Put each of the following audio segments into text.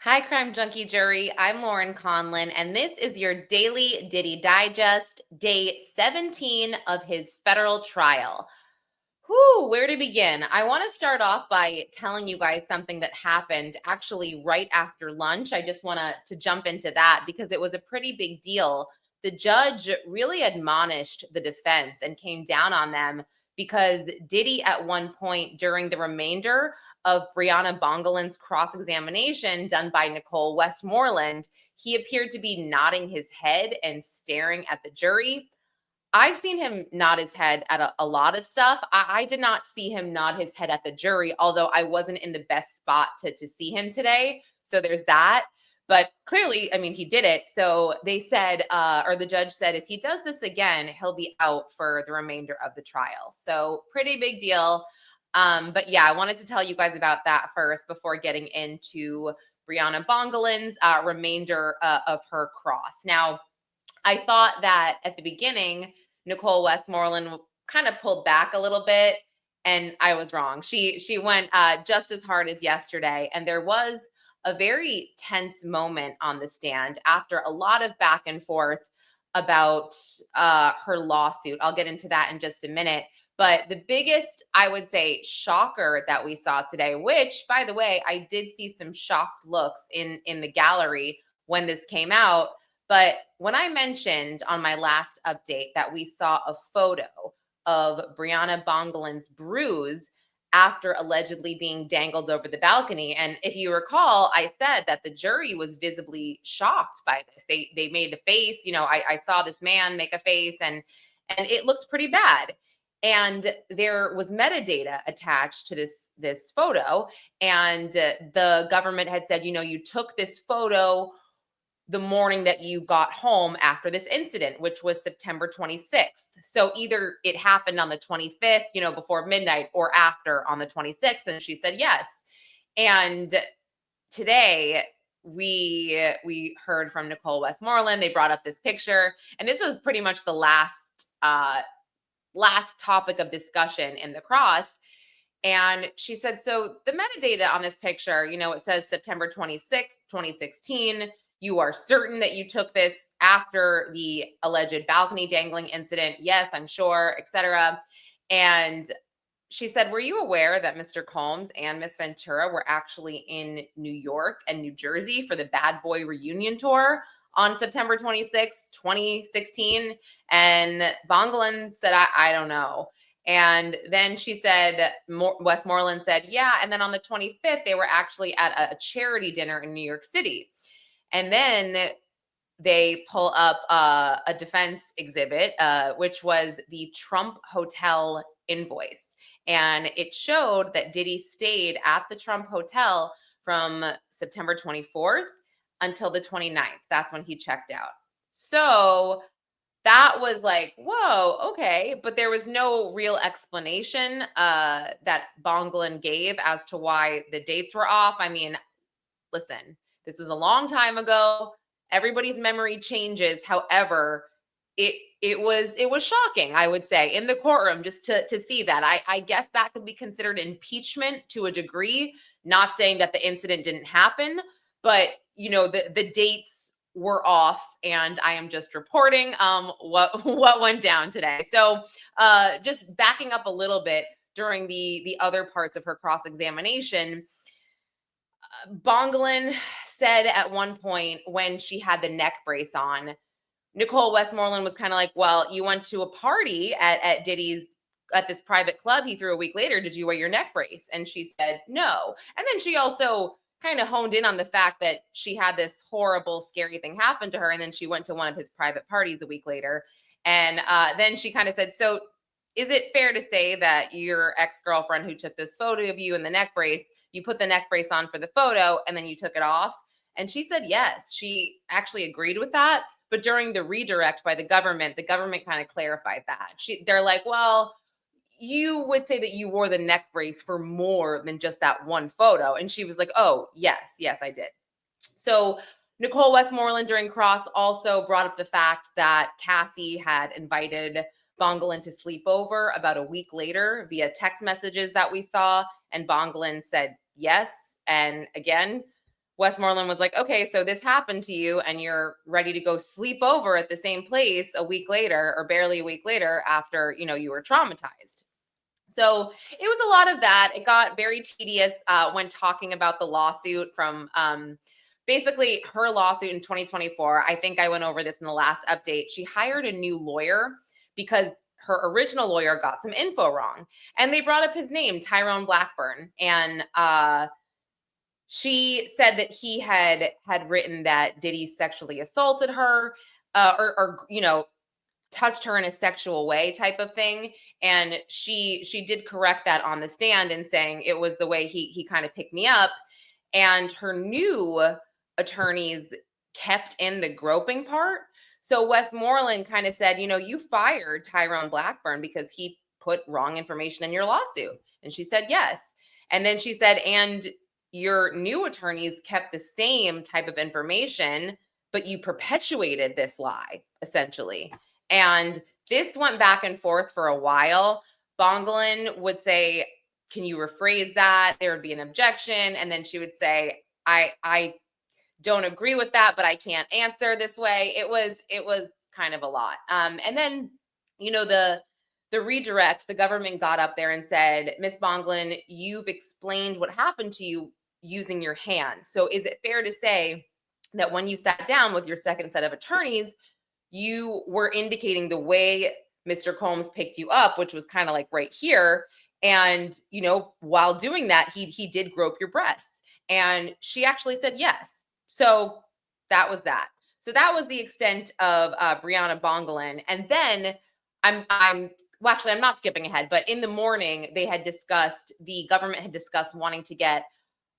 Hi, Crime Junkie jury. I'm Lauren Conlin, and this is your daily Diddy Digest, day 17 of his federal trial. Whew, where to begin? I want to start off by telling you guys something that happened actually right after lunch. I just want to jump into that because it was a pretty big deal. The judge really admonished the defense and came down on them because Diddy, at one point during the remainder of Bryana Bongolan's cross-examination done by Nicole Westmoreland, he appeared to be nodding his head and staring at the jury. I've seen him nod his head at a lot of stuff. I did not see him nod his head at the jury, although I wasn't in the best spot to see him today. So there's that. But clearly, I mean, he did it. So they said, or the judge said, if he does this again, he'll be out for the remainder of the trial. So pretty big deal. But yeah, I wanted to tell you guys about that first before getting into Bryana Bongolan's remainder of her cross. Now, I thought that at the beginning, Nicole Westmoreland kind of pulled back a little bit, and I was wrong. She went just as hard as yesterday, and there was a very tense moment on the stand after a lot of back and forth about her lawsuit. I'll get into that in just a minute. But the biggest, I would say, shocker that we saw today, which, by the way, I did see some shocked looks in the gallery when this came out. But when I mentioned on my last update that we saw a photo of Bryana Bongolan's bruise after allegedly being dangled over the balcony, and if you recall, I said that the jury was visibly shocked by this. They made a face. I saw this man make a face, and it looks pretty bad. And there was metadata attached to this photo, and the government had said, you took this photo the morning that you got home after this incident, which was September 26th. So either it happened on the 25th, before midnight, or after on the 26th. And she said yes. And today we heard from Nicole Westmoreland. They brought up this picture, and this was pretty much the last topic of discussion in the cross. And she said, so the metadata on this picture, it says September 26th, 2016. You are certain that you took this after the alleged balcony dangling incident? Yes, I'm sure, etc. And she said, were you aware that Mr. Combs and Miss Ventura were actually in New York and New Jersey for the Bad Boy reunion tour on September 26, 2016? And Bongolan said, I don't know. And then she said, Westmoreland said, yeah. And then on the 25th, they were actually at a charity dinner in New York City. And then they pull up a defense exhibit, which was the Trump Hotel invoice. And it showed that Diddy stayed at the Trump Hotel from September 24th until the 29th. That's when he checked out. So that was like, whoa, okay. But there was no real explanation that Bongolan gave as to why the dates were off. I mean, listen, this was a long time ago. Everybody's memory changes. However, it was shocking, I would say, in the courtroom just to see that. I guess that could be considered impeachment to a degree. Not saying that the incident didn't happen, but the dates were off, and I am just reporting what went down today. So just backing up a little bit, during the other parts of her cross-examination, Bongolan said at one point when she had the neck brace on, Nicole Westmoreland was kind of like, well, you went to a party at Diddy's, at this private club he threw a week later. Did you wear your neck brace? And she said no. And then she also kind of honed in on the fact that she had this horrible, scary thing happen to her. And then she went to one of his private parties a week later. And then she kind of said, so is it fair to say that your ex-girlfriend who took this photo of you in the neck brace, you put the neck brace on for the photo and then you took it off? And she said yes. She actually agreed with that. But during the redirect by the government kind of clarified that. They're like, well, you would say that you wore the neck brace for more than just that one photo. And she was like, oh, yes, I did. So Nicole Westmoreland during cross also brought up the fact that Cassie had invited Bongolan to sleep over about a week later via text messages that we saw. And Bongolan said yes. And again, Westmoreland was like, okay, so this happened to you and you're ready to go sleep over at the same place a week later, or barely a week later, after, you were traumatized. So it was a lot of that. It got very tedious when talking about the lawsuit from basically her lawsuit in 2024. I think I went over this in the last update. She hired a new lawyer because her original lawyer got some info wrong. And they brought up his name, Tyrone Blackburn. And she said that he had written that Diddy sexually assaulted her, or touched her in a sexual way type of thing. And she did correct that on the stand and saying it was the way he kind of picked me up. And her new attorneys kept in the groping part. So Westmoreland kind of said, you fired Tyrone Blackburn because he put wrong information in your lawsuit. And she said, yes. And then she said, and your new attorneys kept the same type of information, but you perpetuated this lie, essentially. And this went back and forth for a while. Bongolan would say, can you rephrase that? There would be an objection. And then she would say, I don't agree with that, but I can't answer this way. It was kind of a lot. And then, the redirect, the government got up there and said, Miss Bongolan, you've explained what happened to you using your hands. So is it fair to say that when you sat down with your second set of attorneys, you were indicating the way Mr. Combs picked you up, which was kind of like right here. And, while doing that, he did grope your breasts. And she actually said yes. So that was that. So that was the extent of Bryana Bongolan. And then well, actually, I'm not skipping ahead, but in the morning, the government had discussed wanting to get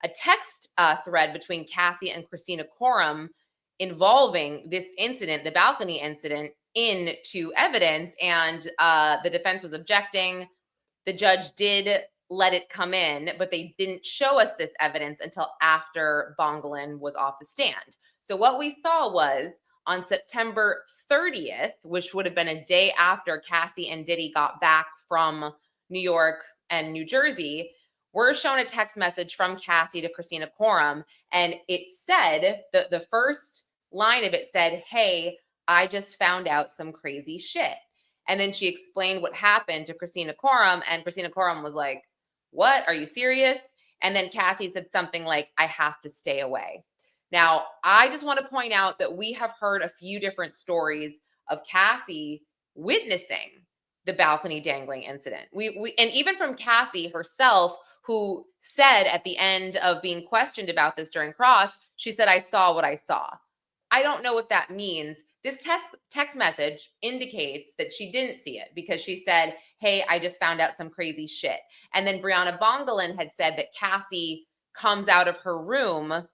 a text thread between Cassie and Christina Coram involving this incident, the balcony incident, into evidence. And the defense was objecting. The judge did let it come in, but they didn't show us this evidence until after Bongolan was off the stand. So what we saw was on September 30th, which would have been a day after Cassie and Diddy got back from New York and New Jersey, we're shown a text message from Cassie to Christina Coram. And it said, the first line of it said, hey, I just found out some crazy shit. And then she explained what happened to Christina Coram, and Christina Coram was like, what? Are you serious? And then Cassie said something like, I have to stay away. Now, I just want to point out that we have heard a few different stories of Cassie witnessing the balcony dangling incident. And even from Cassie herself, who said at the end of being questioned about this during cross, she said, I saw what I saw. I don't know what that means. This text message indicates that she didn't see it because she said, hey, I just found out some crazy shit. And then Bryana Bongolan had said that Cassie comes out of her room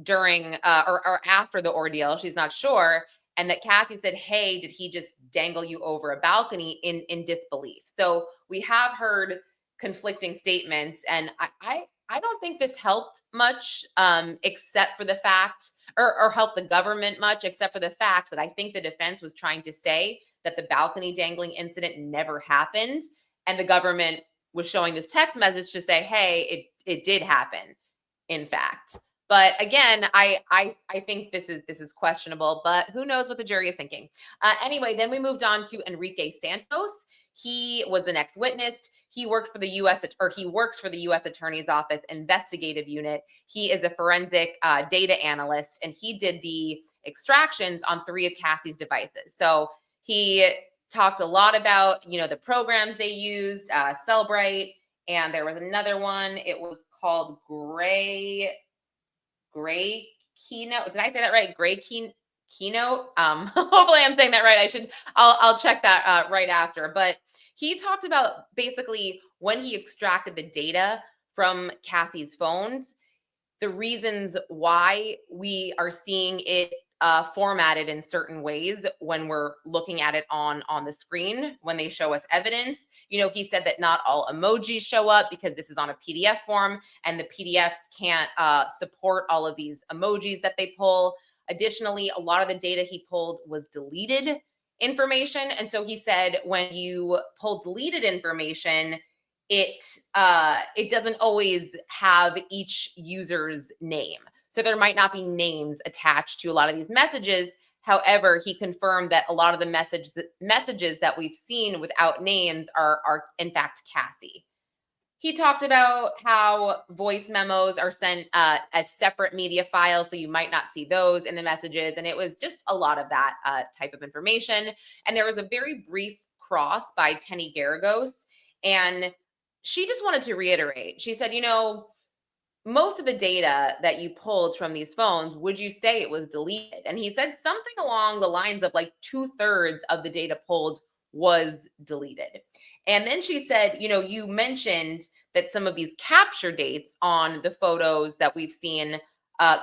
during or after the ordeal. She's not sure. And that Cassie said, hey, did he just dangle you over a balcony in disbelief? So we have heard conflicting statements. And I don't think this helped much, except for the fact, or helped the government much, except for the fact that I think the defense was trying to say that the balcony dangling incident never happened. And the government was showing this text message to say, hey, it did happen, in fact. But again, I think this is questionable, but who knows what the jury is thinking. Anyway, then we moved on to Enrique Santos. He was the next witness. He works for the U.S. Attorney's Office investigative unit. He is a forensic data analyst, and he did the extractions on 3 of Cassie's devices. So he talked a lot about, the programs they used, Cellbrite, and there was another one. It was called Gray Keynote. Did I say that right? Gray Keynote. Hopefully I'm saying that right. I'll check that right after. But he talked about basically when he extracted the data from Cassie's phones, the reasons why we are seeing it formatted in certain ways when we're looking at it on the screen, when they show us evidence. He said that not all emojis show up because this is on a PDF form and the PDFs can't support all of these emojis that they pull. Additionally, a lot of the data he pulled was deleted information. And so he said when you pull deleted information, it doesn't always have each user's name. So there might not be names attached to a lot of these messages. However, he confirmed that a lot of the messages that we've seen without names are in fact Cassie. He talked about how voice memos are sent as separate media files, so you might not see those in the messages. And it was just a lot of that type of information. And there was a very brief cross by Tenny Garagos. And she just wanted to reiterate. She said, most of the data that you pulled from these phones, would you say it was deleted? And he said something along the lines of like 2/3 of the data pulled was deleted. And then she said, you mentioned that some of these capture dates on the photos that we've seen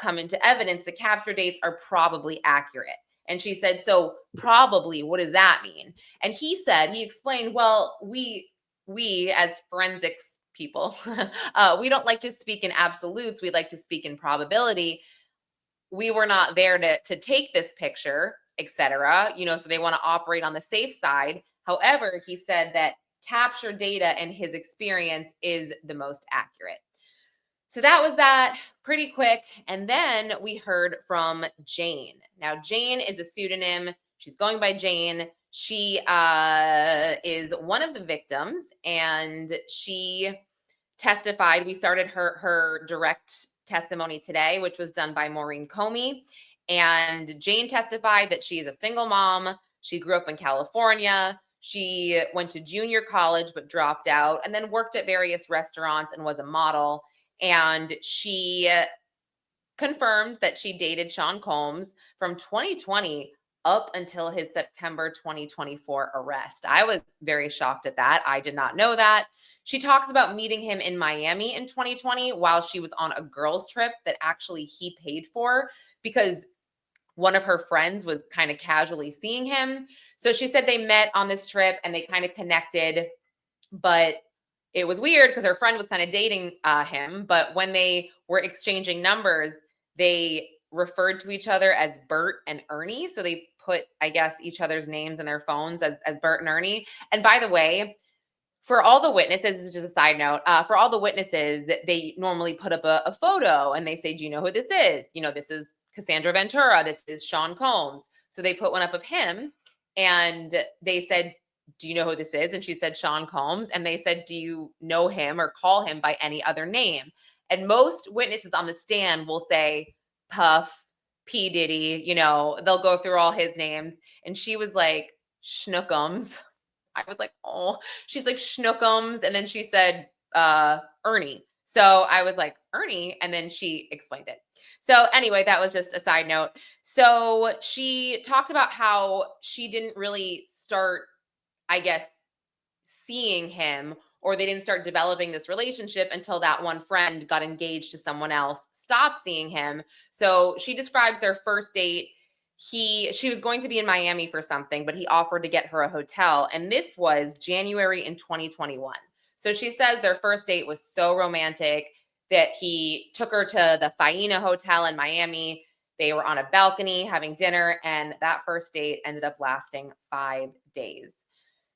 come into evidence, the capture dates are probably accurate. And she said, so probably, what does that mean? And he explained, well, we as forensics people, we don't like to speak in absolutes. We like to speak in probability. We were not there to take this picture, etc. So they want to operate on the safe side. However, he said that capture data in his experience is the most accurate. So that was that, pretty quick. And then we heard from Jane. Now, Jane is a pseudonym. She's going by Jane. She is one of the victims, and she testified. We started her direct testimony today, which was done by Maureen Comey. And Jane testified that she is a single mom. She grew up in California. She went to junior college but dropped out, and then worked at various restaurants and was a model. And she confirmed that she dated Sean Combs from 2020 up until his September 2024 arrest. I was very shocked at that. I did not know that. She talks about meeting him in Miami in 2020 while she was on a girls' trip that actually he paid for, because one of her friends was kind of casually seeing him. So she said they met on this trip and they kind of connected, but it was weird because her friend was kind of dating him. But when they were exchanging numbers, they referred to each other as Bert and Ernie. So they put, I guess, each other's names in their phones as Bert and Ernie. And by the way, for all the witnesses, this is just a side note, for all the witnesses, they normally put up a photo and they say, do you know who this is? This is Cassandra Ventura. This is Sean Combs. So they put one up of him and they said, do you know who this is? And she said, Sean Combs. And they said, do you know him or call him by any other name? And most witnesses on the stand will say Puff, P. Diddy, they'll go through all his names. And she was like, Schnookums. I was like, oh, she's like Schnookums. And then she said, Ernie. So I was like, Ernie. And then she explained it. So anyway, that was just a side note. So she talked about how she didn't really start, I guess, seeing him, or they didn't start developing this relationship until that one friend got engaged to someone else, stopped seeing him. So she describes their first date. She was going to be in Miami for something, but he offered to get her a hotel. And this was January in 2021. So she says their first date was so romantic that he took her to the Faena Hotel in Miami. They were on a balcony having dinner, and that first date ended up lasting 5 days.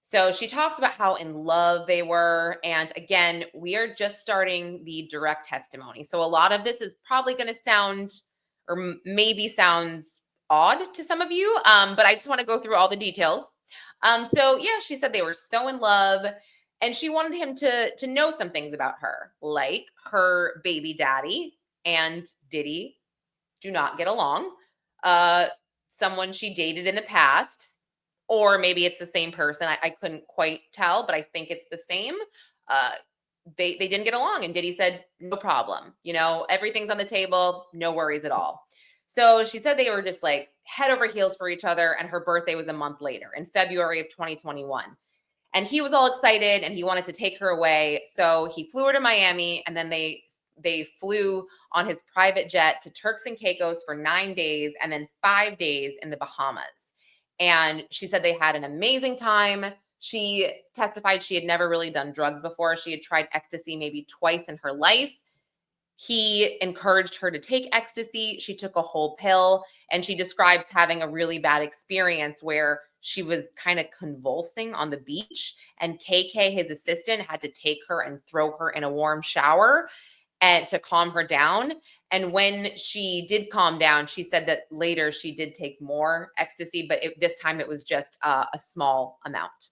So she talks about how in love they were. And again, we are just starting the direct testimony. So a lot of this is probably going to sound, or maybe sounds odd to some of you, but I just want to go through all the details. So yeah, she said they were so in love, and she wanted him to know some things about her, like her baby daddy and Diddy do not get along. Someone she dated in the past, or maybe it's the same person. I couldn't quite tell, but I think it's the same. They didn't get along, and Diddy said, no problem. Everything's on the table, no worries at all. So she said they were just like head over heels for each other, and her birthday was a month later in February of 2021. And he was all excited and he wanted to take her away. So he flew her to Miami, and then they flew on his private jet to Turks and Caicos for 9 days, and then 5 days in the Bahamas. And she said they had an amazing time. She testified she had never really done drugs before. She had tried ecstasy maybe twice in her life. He encouraged her to take ecstasy. She took a whole pill, and she describes having a really bad experience where she was kind of convulsing on the beach, and KK, his assistant, had to take her and throw her in a warm shower. and to calm her down. And when she did calm down, she said that later she did take more ecstasy, but this time it was just a small amount.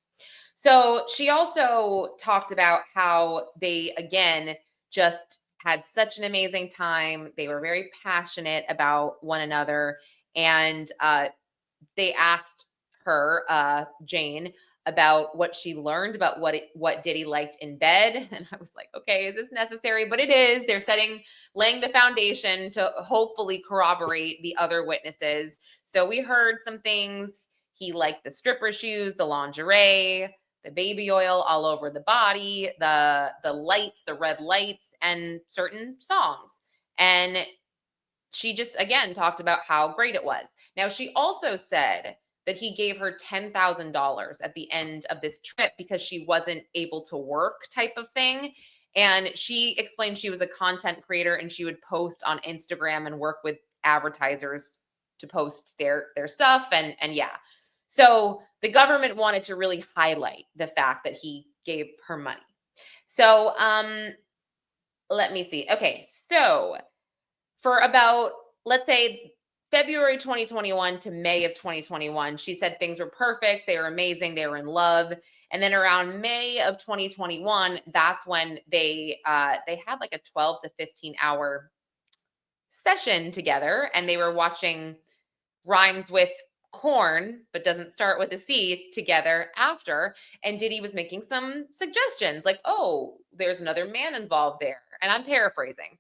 So she also talked about how they, again, just had such an amazing time. They were very passionate about one another. And they asked her, Jane, about what she learned about what Diddy liked in bed. And I was like, okay, is this necessary? But it is. They're laying the foundation to hopefully corroborate the other witnesses. So we heard some things. He liked the stripper shoes, the lingerie, the baby oil all over the body, the lights, the red lights, and certain songs. And she just, again, talked about how great it was. Now, she also said that he gave her $10,000 at the end of this trip because she wasn't able to work, type of thing. And she explained she was a content creator and she would post on Instagram and work with advertisers to post their stuff. And yeah. So the government wanted to really highlight the fact that he gave her money. So let me see. Okay, so for about, let's say, February 2021 to May of 2021, she said things were perfect. They were amazing. They were in love. And then around May of 2021, that's when they had like a 12 to 15 hour session together, and they were watching Rhymes with Corn, but doesn't start with a C, together after. And Diddy was making some suggestions like, oh, there's another man involved there. And I'm paraphrasing.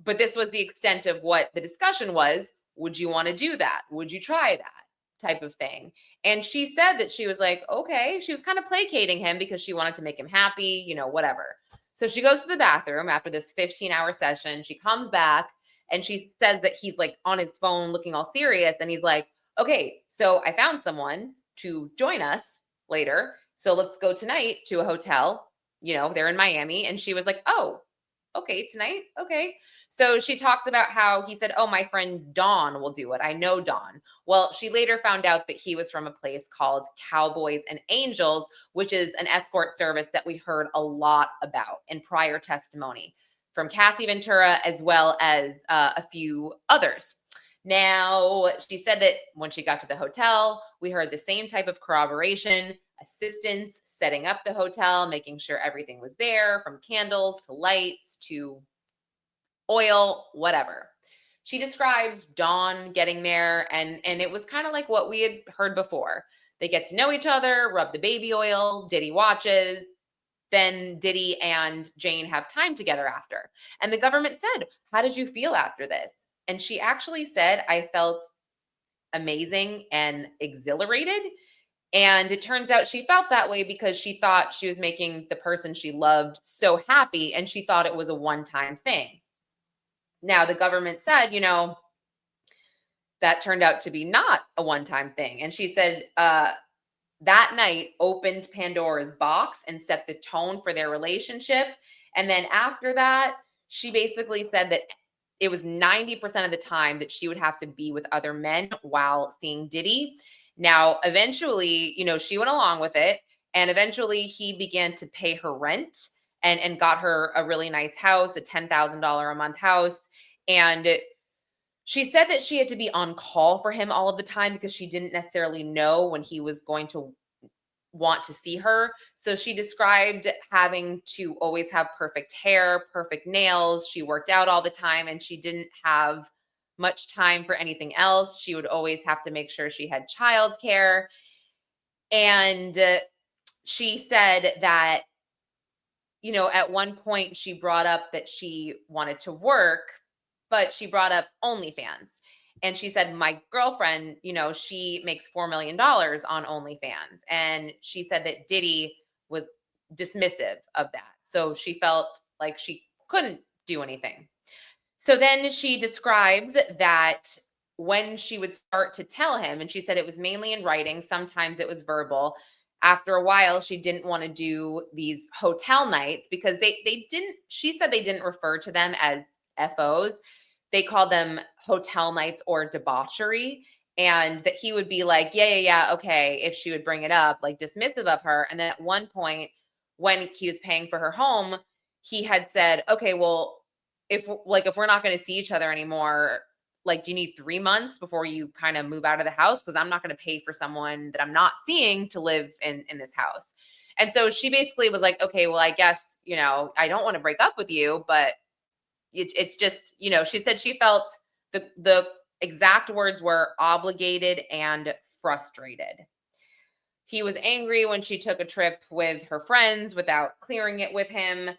But this was the extent of what the discussion was. Would you want to do that? Would you try that type of thing? And she said that she was like, okay. She was kind of placating him because she wanted to make him happy, whatever. So she goes to the bathroom after this 15-hour session. She comes back and she says that he's like on his phone looking all serious. And he's like, okay, so I found someone to join us later. So let's go tonight to a hotel. They're in Miami. And she was like, oh, okay, tonight. Okay. So she talks about how he said, oh, my friend Dawn will do it. I know Dawn. Well, she later found out that he was from a place called Cowboys and Angels, which is an escort service that we heard a lot about in prior testimony from Cassie Ventura, as well as a few others. Now, she said that when she got to the hotel, we heard the same type of corroboration, assistants setting up the hotel, making sure everything was there, from candles to lights to oil, whatever. She describes Dawn getting there, and it was kind of like what we had heard before. They get to know each other, rub the baby oil, Diddy watches, then Diddy and Jane have time together after. And the government said, how did you feel after this? And she actually said, I felt amazing and exhilarated. And it turns out she felt that way because she thought she was making the person she loved so happy, and she thought it was a one-time thing. Now, the government said, that turned out to be not a one-time thing. And she said that night opened Pandora's box and set the tone for their relationship. And then after that, she basically said that it was 90% of the time that she would have to be with other men while seeing Diddy. Now, eventually, she went along with it. And eventually he began to pay her rent and got her a really nice house, a $10,000 a month house. And she said that she had to be on call for him all of the time because she didn't necessarily know when he was going to want to see her. So she described having to always have perfect hair, perfect nails. She worked out all the time and she didn't have much time for anything else. She would always have to make sure she had childcare. And she said that, at one point she brought up that she wanted to work, but she brought up OnlyFans. And she said, my girlfriend, she makes $4 million on OnlyFans. And she said that Diddy was dismissive of that. So she felt like she couldn't do anything. So then she describes that when she would start to tell him, and she said it was mainly in writing, sometimes it was verbal. After a while, she didn't want to do these hotel nights because she said they didn't refer to them as FOs. They called them hotel nights or debauchery. And that he would be like, yeah, okay, if she would bring it up, like dismissive of her. And then at one point, when he was paying for her home, he had said, okay, well, if we're not going to see each other anymore, like, do you need 3 months before you kind of move out of the house? Because I'm not going to pay for someone that I'm not seeing to live in this house. And so she basically was like, okay, well, I guess, I don't want to break up with you, but it's just, she said she felt the exact words were obligated and frustrated. He was angry when she took a trip with her friends without clearing it with him.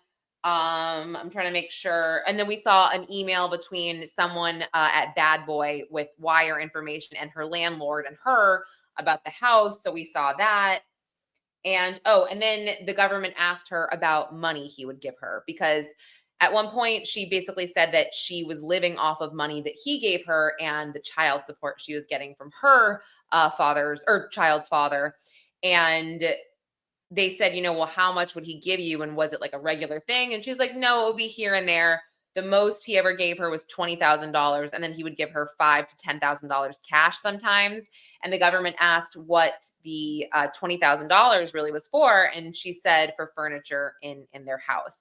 I'm trying to make sure. And then we saw an email between someone at Bad Boy with wire information and her landlord and her about the house. So we saw that. And then the government asked her about money he would give her, because at one point she basically said that she was living off of money that he gave her and the child support she was getting from her child's father. And they said, well, how much would he give you? And was it like a regular thing? And she's like, no, it would be here and there. The most he ever gave her was $20,000. And then he would give her $5,000 to $10,000 cash sometimes. And the government asked what the $20,000 really was for. And she said for furniture in their house.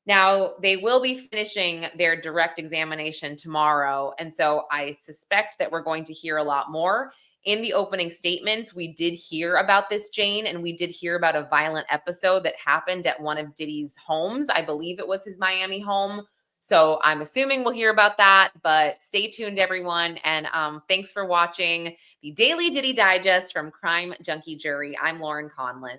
Now, they will be finishing their direct examination tomorrow. And so I suspect that we're going to hear a lot more. In the opening statements, we did hear about this, Jane, and we did hear about a violent episode that happened at one of Diddy's homes. I believe it was his Miami home. So I'm assuming we'll hear about that, but stay tuned, everyone. And thanks for watching the Daily Diddy Digest from Crime Junkie Jury. I'm Lauren Conlin.